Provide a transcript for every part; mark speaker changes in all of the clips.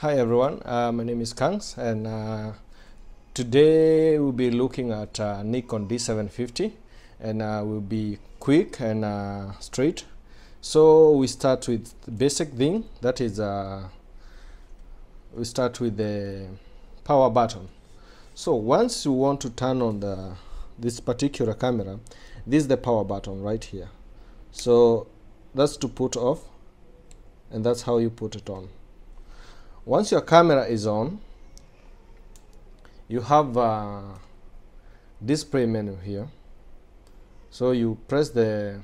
Speaker 1: Hi everyone, my name is Kangs, and today we'll be looking at Nikon D750, and we'll be quick and straight. So we start with the basic thing, that is we start with the power button. So once you want to turn on this particular camera, this is the power button right here. So that's to put off, and that's how you put it on. Once your camera is on, you have a display menu here. So you press the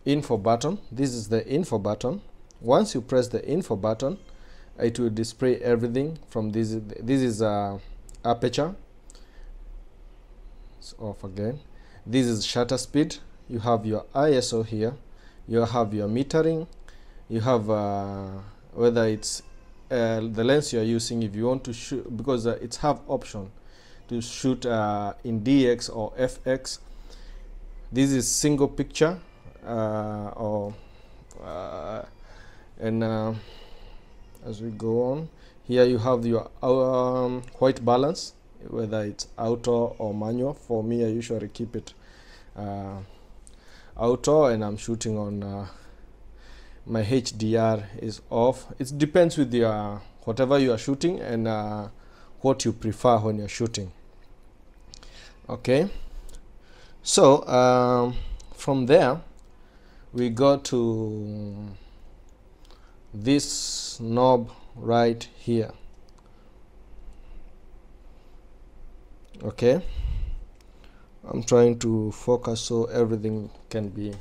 Speaker 1: info button. This is the info button. Once you press the info button, it will display everything from this. This is aperture. It's off again. This is shutter speed. You have your ISO here. You have your metering. You have whether it's the lens you are using, if you want to shoot, because it's have option to shoot in DX or FX. This is single picture as we go on, here you have your white balance, whether it's auto or manual. For me, I usually keep it auto, and I'm shooting on my HDR is off. It depends with your whatever you are shooting and what you prefer when you're shooting. Okay, so from there we go to this knob right here. Okay, I'm trying to focus so everything can be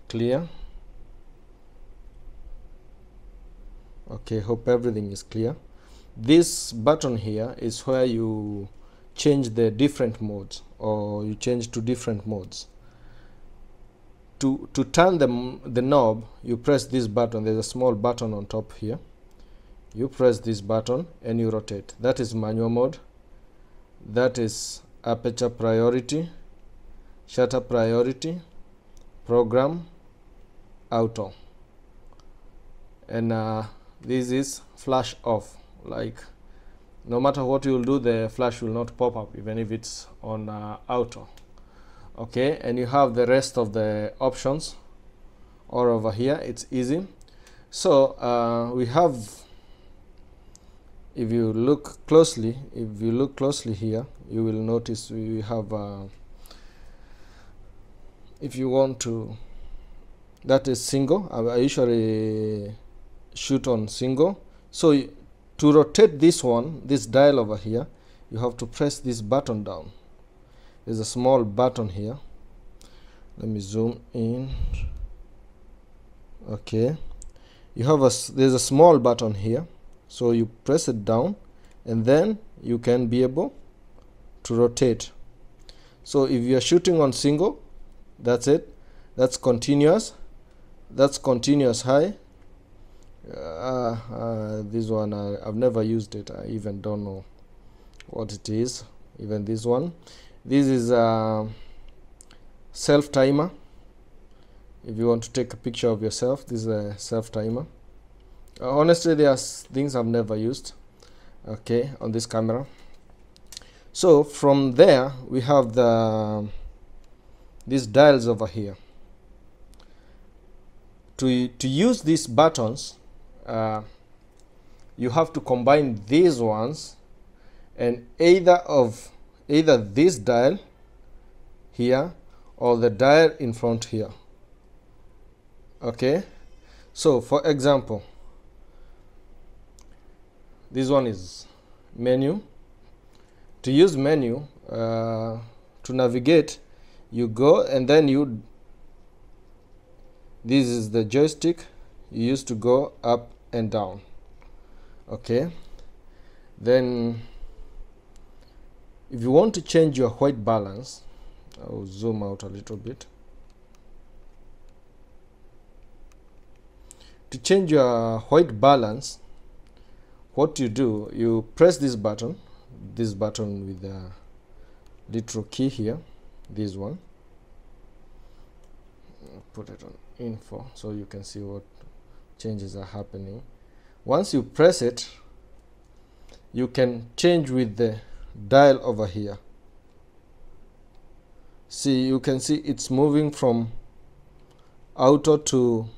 Speaker 1: clear. Okay, hope everything is clear. This button here is where you change the different modes, or you change to different modes. To turn the knob, you press this button. There's a small button on top here. You press this button and you rotate. That is manual mode. That is aperture priority, shutter priority, program, auto, and this is flash off. Like, no matter what you'll do, the flash will not pop up even if it's on auto. Okay, and you have the rest of the options all over here. It's easy. So we have, if you look closely here, you will notice we have if you want to, that is single. I usually shoot on single. So to rotate this one, this dial over here, you have to press this button down. There's a small button here. Let me zoom in. Okay, you have there's a small button here, so you press it down and then you can be able to rotate. So if you are shooting on single, that's it, that's continuous, high. This one I've never used it. I even don't know what it is. Even this one, this is a self timer. If you want to take a picture of yourself, this is a self timer. Honestly, there are things I've never used, okay, on this camera. So from there we have these dials over here. To use these buttons, you have to combine these ones and either this dial here or the dial in front here. Okay, so for example, this one is menu. To use menu, to navigate, you go and then this is the joystick. You used to go up and down. Okay, then if you want to change your white balance, I'll zoom out a little bit. To change your white balance, what you do, you press this button with the little key here, this one. Put it on info so you can see what changes are happening. Once you press it, you can change with the dial over here. See, you can see it's moving from auto to,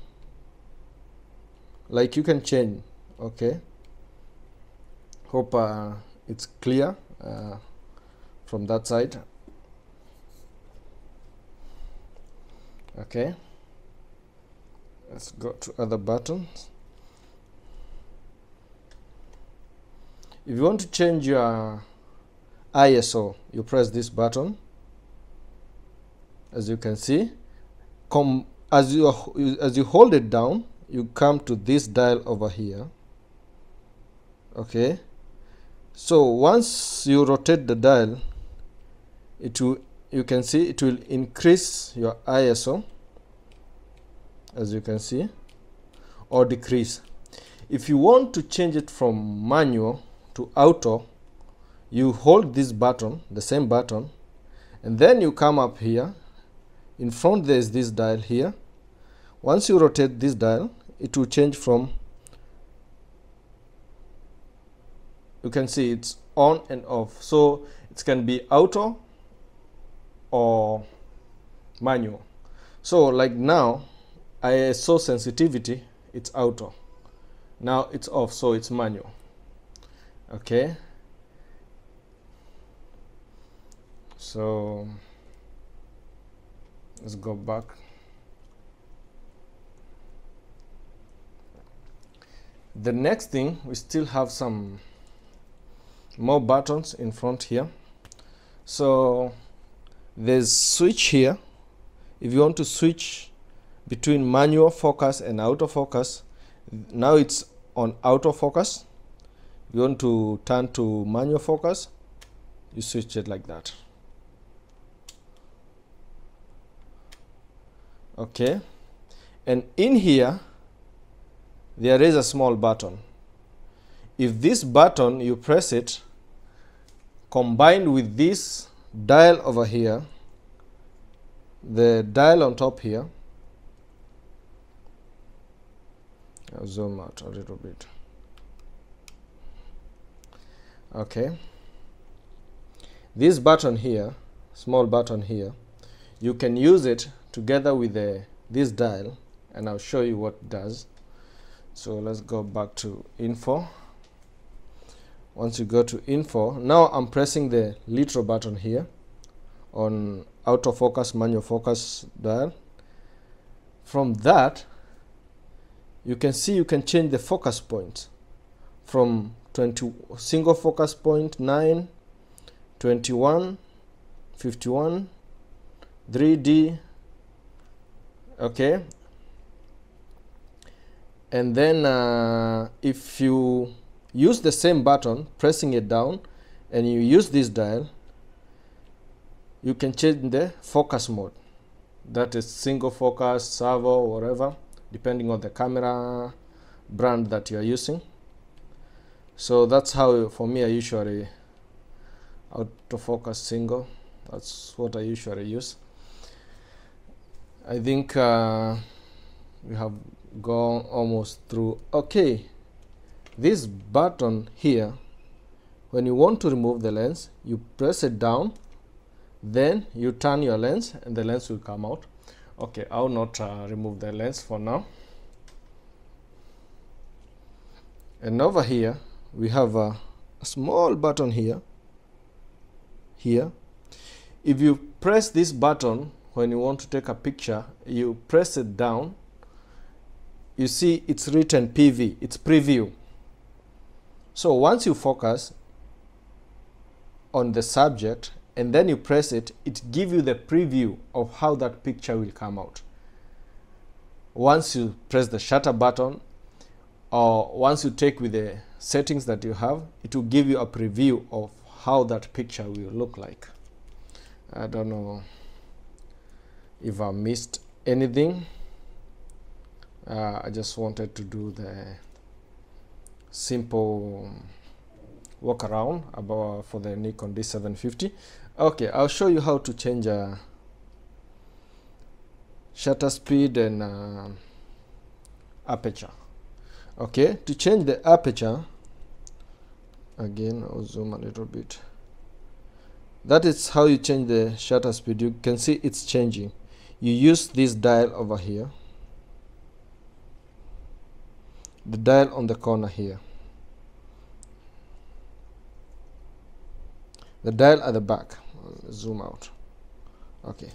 Speaker 1: like, you can change. Okay, hope it's clear from that side. Okay, let's go to other buttons. If you want to change your ISO, you press this button. As you can see, as you hold it down, you come to this dial over here. Okay, so once you rotate the dial, you can see it will increase your ISO, as you can see, or decrease. If you want to change it from manual to auto, you hold this button, the same button, and then you come up here. In front there is this dial here. Once you rotate this dial, it will change from, you can see it's on and off, so it can be auto or manual. So like now, ISO sensitivity, it's auto. Now it's off, so it's manual. Okay, so let's go back. The next thing, we still have some more buttons in front here. So there's switch here. If you want to switch between manual focus and autofocus, now it's on autofocus. If you want to turn to manual focus, you switch it like that. Okay, and in here there is a small button. If this button, you press it, combined with this dial over here, the dial on top here, I'll zoom out a little bit. Okay, this button here, small button here, you can use it together with this dial, and I'll show you what it does. So let's go back to info. Once you go to info, now I'm pressing the little button here on autofocus, manual focus dial. From that, you can see you can change the focus point from 20 single focus point 9, 21, 51, 3D. Okay, and then if you use the same button, pressing it down, and you use this dial, you can change the focus mode. That is single focus, servo, whatever, depending on the camera brand that you are using. So that's how, for me, I usually autofocus single. That's what I usually use. I think we have gone almost through. Okay, this button here, when you want to remove the lens, you press it down, then you turn your lens and the lens will come out. Okay, I'll not remove the lens for now. And over here we have a small button here. If you press this button when you want to take a picture, you press it down, you see it's written PV, it's preview. So once you focus on the subject and then you press it, it gives you the preview of how that picture will come out. Once you press the shutter button, or once you take with the settings that you have, it will give you a preview of how that picture will look like. I don't know if I missed anything. I just wanted to do the simple walk around about for the Nikon D750. Okay, I'll show you how to change shutter speed and aperture. Okay, to change the aperture, again I'll zoom a little bit. That is how you change the shutter speed. You can see it's changing. You use this dial over here, the dial on the corner here, the dial at the back. I'll zoom out. Okay,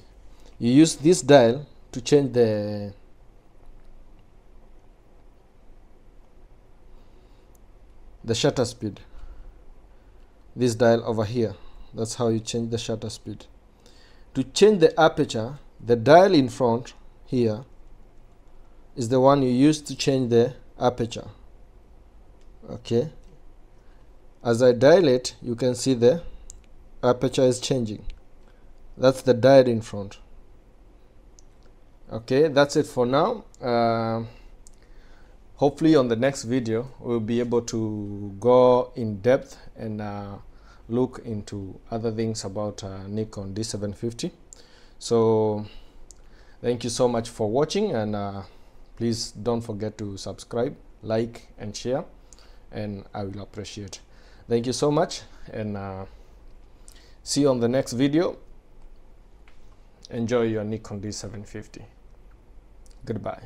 Speaker 1: you use this dial to change the shutter speed. This dial over here, that's how you change the shutter speed. To change the aperture, the dial in front here is the one you use to change the aperture. Okay, as I dilate, you can see the aperture is changing. That's the dial in front. Okay, that's it for now. Hopefully on the next video we'll be able to go in depth and look into other things about Nikon D750. So thank you so much for watching, and please don't forget to subscribe, like and share, and I will appreciate. Thank you so much, and see you on the next video. Enjoy your Nikon D750. Goodbye.